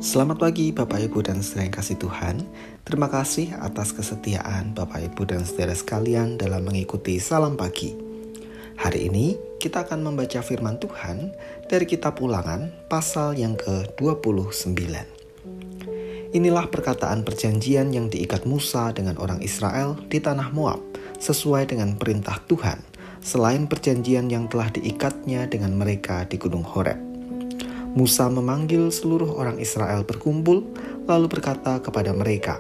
Selamat pagi Bapak Ibu dan saudara yang kasih Tuhan. Terima kasih atas kesetiaan Bapak Ibu dan saudara sekalian dalam mengikuti Salam Pagi. Hari ini kita akan membaca firman Tuhan dari kitab Ulangan pasal yang ke-29. Inilah perkataan perjanjian yang diikat Musa dengan orang Israel di tanah Moab sesuai dengan perintah Tuhan, selain perjanjian yang telah diikatnya dengan mereka di Gunung Horeb. Musa memanggil seluruh orang Israel berkumpul, lalu berkata kepada mereka,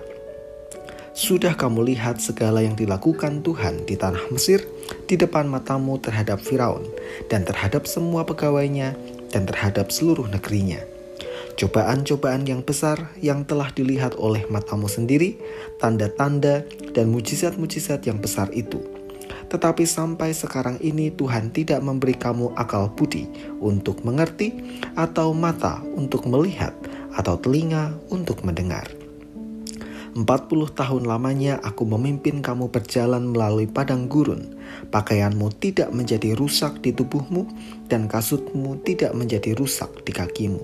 "Sudah kamu lihat segala yang dilakukan Tuhan di tanah Mesir, di depan matamu terhadap Firaun, dan terhadap semua pegawainya, dan terhadap seluruh negerinya. Cobaan-cobaan yang besar yang telah dilihat oleh matamu sendiri, tanda-tanda dan mujizat-mujizat yang besar itu. Tetapi sampai sekarang ini Tuhan tidak memberi kamu akal budi untuk mengerti, atau mata untuk melihat, atau telinga untuk mendengar. 40 tahun lamanya aku memimpin kamu berjalan melalui padang gurun. Pakaianmu tidak menjadi rusak di tubuhmu, dan kasutmu tidak menjadi rusak di kakimu.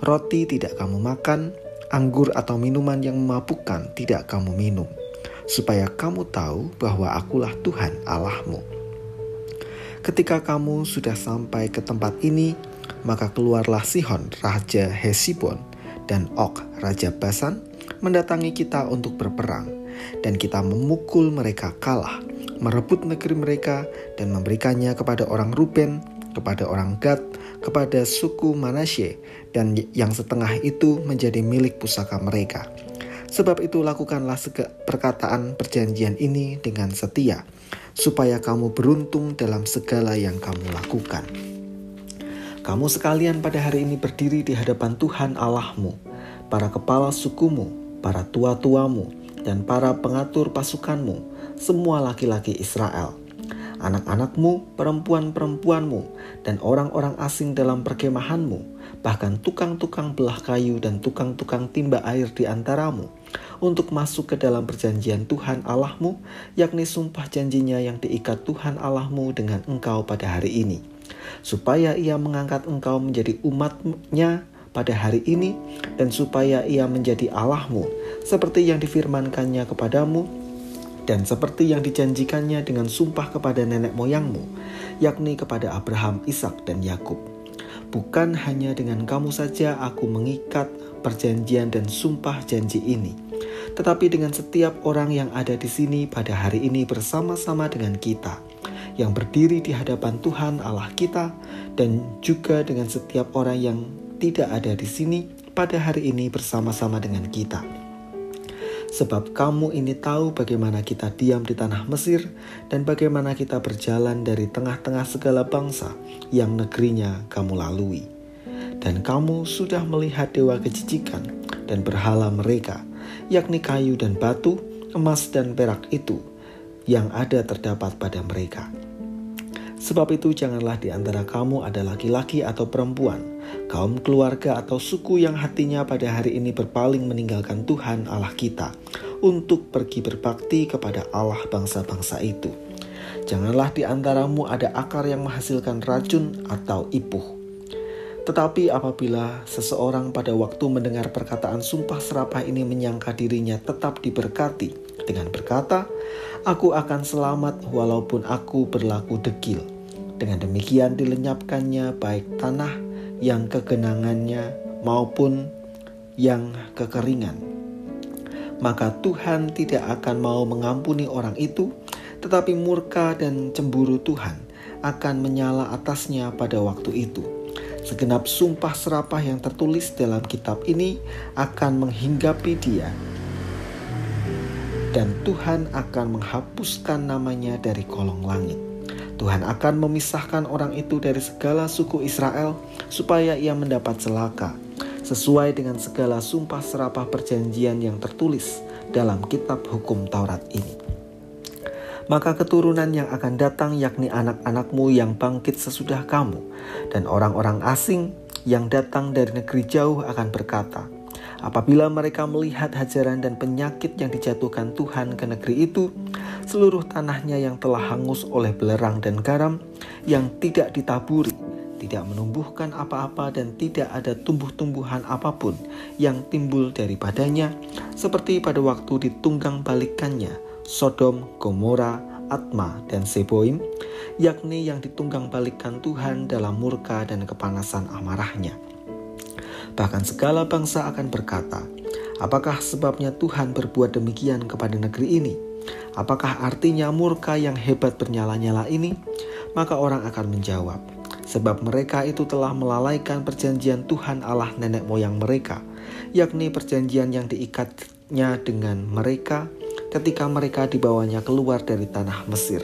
Roti tidak kamu makan, anggur atau minuman yang memabukkan tidak kamu minum, supaya kamu tahu bahwa akulah Tuhan Allahmu. Ketika kamu sudah sampai ke tempat ini, maka keluarlah Sihon Raja Hesibon dan Og Raja Basan mendatangi kita untuk berperang, dan kita memukul mereka kalah, merebut negeri mereka dan memberikannya kepada orang Ruben, kepada orang Gad, kepada suku Manasye, dan yang setengah itu menjadi milik pusaka mereka. Sebab itu lakukanlah perkataan perjanjian ini dengan setia, supaya kamu beruntung dalam segala yang kamu lakukan. Kamu sekalian pada hari ini berdiri di hadapan Tuhan Allahmu, para kepala sukumu, para tua-tuamu, dan para pengatur pasukanmu, semua laki-laki Israel, anak-anakmu, perempuan-perempuanmu, dan orang-orang asing dalam perkemahanmu, bahkan tukang-tukang belah kayu dan tukang-tukang timba air di antaramu, untuk masuk ke dalam perjanjian Tuhan Allahmu, yakni sumpah janjinya yang diikat Tuhan Allahmu dengan engkau pada hari ini, supaya ia mengangkat engkau menjadi umat-Nya pada hari ini, dan supaya ia menjadi Allahmu, seperti yang difirmankannya kepadamu, dan seperti yang dijanjikannya dengan sumpah kepada nenek moyangmu, yakni kepada Abraham, Ishak, dan Yakub. Bukan hanya dengan kamu saja aku mengikat perjanjian dan sumpah janji ini, tetapi dengan setiap orang yang ada di sini pada hari ini bersama-sama dengan kita, yang berdiri di hadapan Tuhan Allah kita, dan juga dengan setiap orang yang tidak ada di sini pada hari ini bersama-sama dengan kita. Sebab kamu ini tahu bagaimana kita diam di tanah Mesir, dan bagaimana kita berjalan dari tengah-tengah segala bangsa yang negerinya kamu lalui. Dan kamu sudah melihat dewa kejijikan dan berhala mereka, yakni kayu dan batu, emas dan perak itu, yang ada terdapat pada mereka. Sebab itu janganlah di antara kamu ada laki-laki atau perempuan, kaum keluarga atau suku yang hatinya pada hari ini berpaling meninggalkan Tuhan Allah kita, untuk pergi berbakti kepada Allah bangsa-bangsa itu. Janganlah di antaramu ada akar yang menghasilkan racun atau ipuh. Tetapi apabila seseorang pada waktu mendengar perkataan sumpah serapah ini menyangka dirinya tetap diberkati dengan berkata, "Aku akan selamat walaupun aku berlaku degil," dengan demikian dilenyapkannya baik tanah yang kegenangannya maupun yang kekeringan, maka Tuhan tidak akan mau mengampuni orang itu, tetapi murka dan cemburu Tuhan akan menyala atasnya pada waktu itu. Segenap sumpah serapah yang tertulis dalam kitab ini akan menghinggapi dia, dan Tuhan akan menghapuskan namanya dari kolong langit. Tuhan akan memisahkan orang itu dari segala suku Israel, supaya ia mendapat celaka, sesuai dengan segala sumpah serapah perjanjian yang tertulis dalam kitab hukum Taurat ini. Maka keturunan yang akan datang, yakni anak-anakmu yang bangkit sesudah kamu, dan orang-orang asing yang datang dari negeri jauh akan berkata, apabila mereka melihat hajaran dan penyakit yang dijatuhkan Tuhan ke negeri itu, seluruh tanahnya yang telah hangus oleh belerang dan garam, yang tidak ditaburi, tidak menumbuhkan apa-apa dan tidak ada tumbuh-tumbuhan apapun yang timbul daripadanya, seperti pada waktu ditunggang balikannya Sodom, Gomora, Atma, dan Seboim, yakni yang ditunggang balikan Tuhan dalam murka dan kepanasan amarahnya. Bahkan segala bangsa akan berkata, apakah sebabnya Tuhan berbuat demikian kepada negeri ini? Apakah artinya murka yang hebat bernyala-nyala ini? Maka orang akan menjawab, sebab mereka itu telah melalaikan perjanjian Tuhan Allah nenek moyang mereka, yakni perjanjian yang diikatnya dengan mereka ketika mereka dibawanya keluar dari tanah Mesir.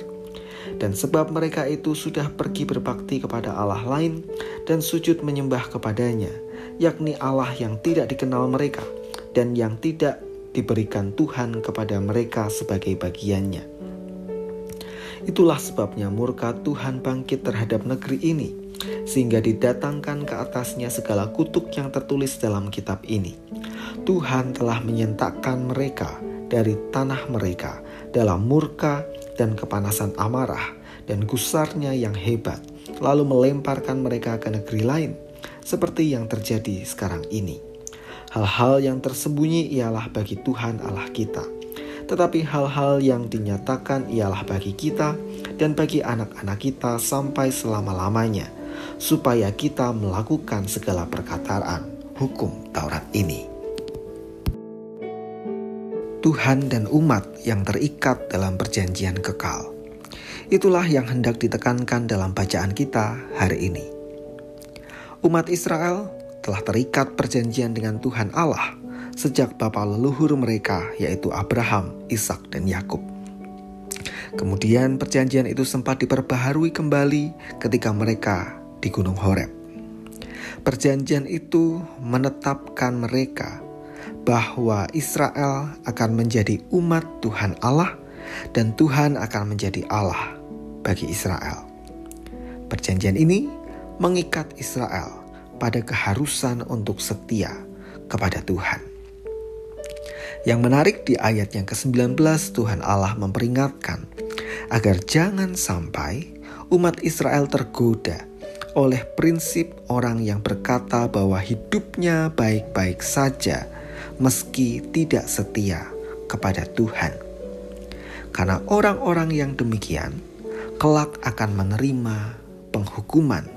Dan sebab mereka itu sudah pergi berbakti kepada Allah lain dan sujud menyembah kepadanya, yakni Allah yang tidak dikenal mereka dan yang tidak diberikan Tuhan kepada mereka sebagai bagiannya. Itulah sebabnya murka Tuhan bangkit terhadap negeri ini, sehingga didatangkan ke atasnya segala kutuk yang tertulis dalam kitab ini. Tuhan telah menyentakkan mereka dari tanah mereka dalam murka dan kepanasan amarah dan gusarnya yang hebat, lalu melemparkan mereka ke negeri lain, seperti yang terjadi sekarang ini. Hal-hal yang tersembunyi ialah bagi Tuhan Allah kita, tetapi hal-hal yang dinyatakan ialah bagi kita dan bagi anak-anak kita sampai selama-lamanya, supaya kita melakukan segala perkataan hukum Taurat ini. Tuhan dan umat yang terikat dalam perjanjian kekal. Itulah yang hendak ditekankan dalam bacaan kita hari ini. Umat Israel telah terikat perjanjian dengan Tuhan Allah sejak bapa leluhur mereka, yaitu Abraham, Ishak, dan Yakub. Kemudian perjanjian itu sempat diperbaharui kembali ketika mereka di Gunung Horeb. Perjanjian itu menetapkan mereka bahwa Israel akan menjadi umat Tuhan Allah dan Tuhan akan menjadi Allah bagi Israel. Perjanjian ini mengikat Israel pada keharusan untuk setia kepada Tuhan. Yang menarik di ayat yang ke-19, Tuhan Allah memperingatkan agar jangan sampai umat Israel tergoda oleh prinsip orang yang berkata bahwa hidupnya baik-baik saja meski tidak setia kepada Tuhan. Karena orang-orang yang demikian kelak akan menerima penghukuman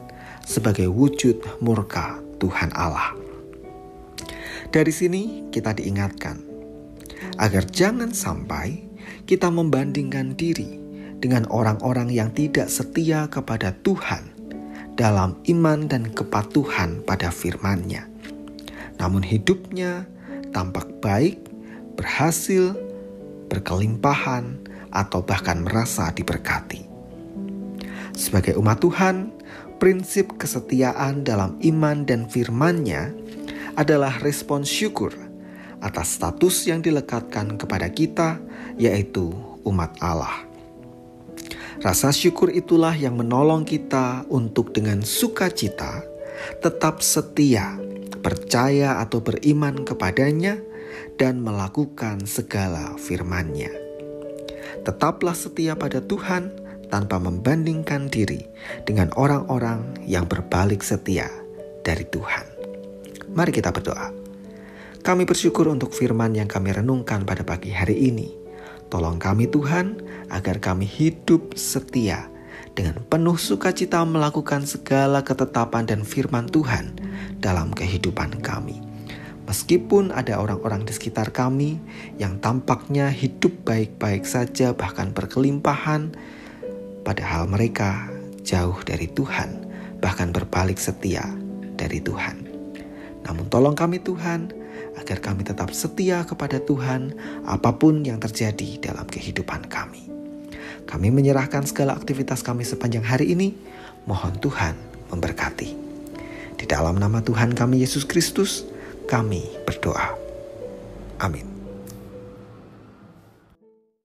sebagai wujud murka Tuhan Allah. Dari sini kita diingatkan agar jangan sampai kita membandingkan diri dengan orang-orang yang tidak setia kepada Tuhan dalam iman dan kepatuhan pada firman-Nya. Namun hidupnya tampak baik, berhasil, berkelimpahan, atau bahkan merasa diberkati. Sebagai umat Tuhan, prinsip kesetiaan dalam iman dan firman-Nya adalah respon syukur atas status yang dilekatkan kepada kita, yaitu umat Allah. Rasa syukur itulah yang menolong kita untuk dengan sukacita tetap setia, percaya atau beriman kepadanya, dan melakukan segala firman-Nya. Tetaplah setia pada Tuhan tanpa membandingkan diri dengan orang-orang yang berbalik setia dari Tuhan. Mari kita berdoa. Kami bersyukur untuk firman yang kami renungkan pada pagi hari ini. Tolong kami Tuhan, agar kami hidup setia dengan penuh sukacita melakukan segala ketetapan dan firman Tuhan dalam kehidupan kami. Meskipun ada orang-orang di sekitar kami yang tampaknya hidup baik-baik saja, bahkan berkelimpahan, padahal mereka jauh dari Tuhan, bahkan berbalik setia dari Tuhan. Namun tolong kami Tuhan, agar kami tetap setia kepada Tuhan apapun yang terjadi dalam kehidupan kami. Kami menyerahkan segala aktivitas kami sepanjang hari ini. Mohon Tuhan memberkati. Di dalam nama Tuhan kami Yesus Kristus, kami berdoa. Amin.